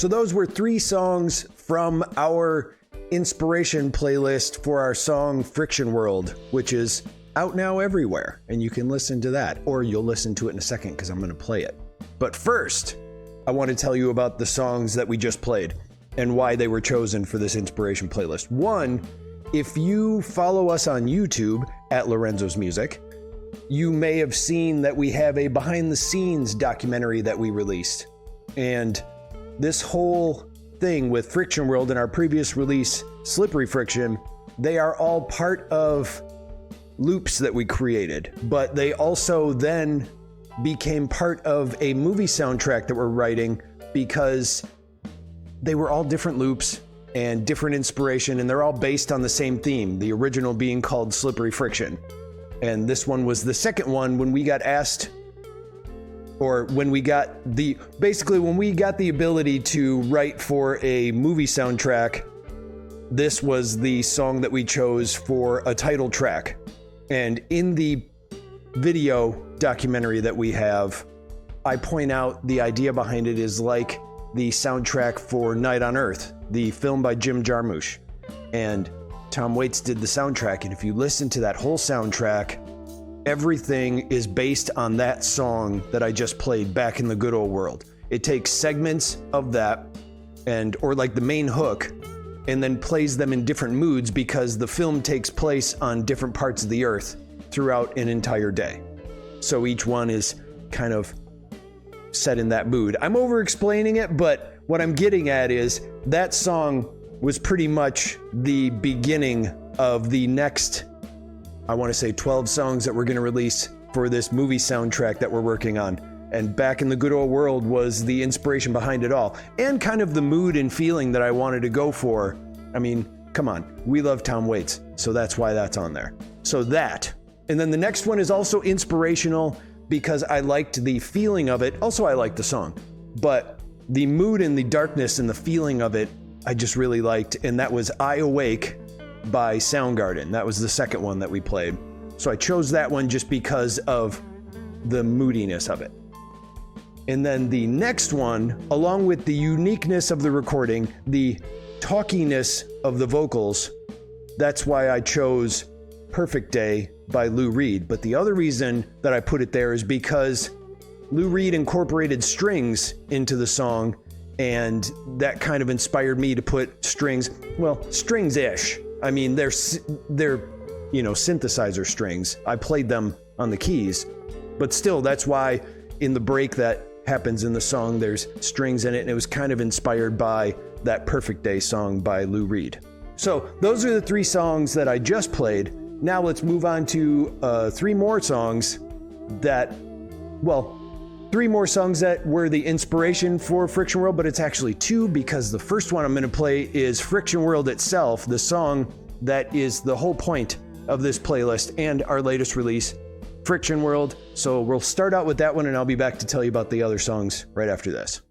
So those were 3 songs from our inspiration playlist for our song Friction World, which is out now everywhere, and you can listen to that, or you'll listen to it in a second because I'm going to play it. But first, I want to tell you about the songs that we just played and why they were chosen for this inspiration playlist. One, if you follow us on YouTube at Lorenzo's Music, you may have seen that we have a behind the scenes documentary that we released. And this whole thing with Friction World and our previous release, Slippery Friction, they are all part of loops that we created, but they also then became part of a movie soundtrack that we're writing because they were all different loops and different inspiration, and they're all based on the same theme, the original being called Slippery Friction. And this one was the second one when we got asked, or when we got the ability to write for a movie soundtrack. This was the song that we chose for a title track. And in the video documentary that we have, I point out the idea behind it is like the soundtrack for Night on Earth, the film by Jim Jarmusch. And Tom Waits did the soundtrack, and if you listen to that whole soundtrack, everything is based on that song that I just played, Back in the Good Old World. It takes segments of that or like the main hook, and then plays them in different moods because the film takes place on different parts of the earth throughout an entire day. So each one is kind of set in that mood. I'm over explaining it, but what I'm getting at is that song was pretty much the beginning of the next, I want to say 12 songs that we're going to release for this movie soundtrack that we're working on. And Back in the Good Old World was the inspiration behind it all, and kind of the mood and feeling that I wanted to go for. I mean, come on, we love Tom Waits, so that's why that's on there. So that, and then the next one is also inspirational because I liked the feeling of it. Also, I liked the song, but the mood and the darkness and the feeling of it, I just really liked, and that was I Awake by Soundgarden. That was the second one that we played. So I chose that one just because of the moodiness of it. And then the next one, along with the uniqueness of the recording, the talkiness of the vocals, that's why I chose Perfect Day by Lou Reed. But the other reason that I put it there is because Lou Reed incorporated strings into the song, and that kind of inspired me to put strings, well, strings-ish. I mean, they're synthesizer strings. I played them on the keys, but still, that's why in the break that happens in the song, there's strings in it, and it was kind of inspired by that Perfect Day song by Lou Reed. So those are the 3 songs that I just played. Now let's move on to 3 more songs that were the inspiration for Friction World, but it's actually 2 because the first one I'm going to play is Friction World itself, the song that is the whole point of this playlist and our latest release, Friction World. So we'll start out with that one, and I'll be back to tell you about the other songs right after this.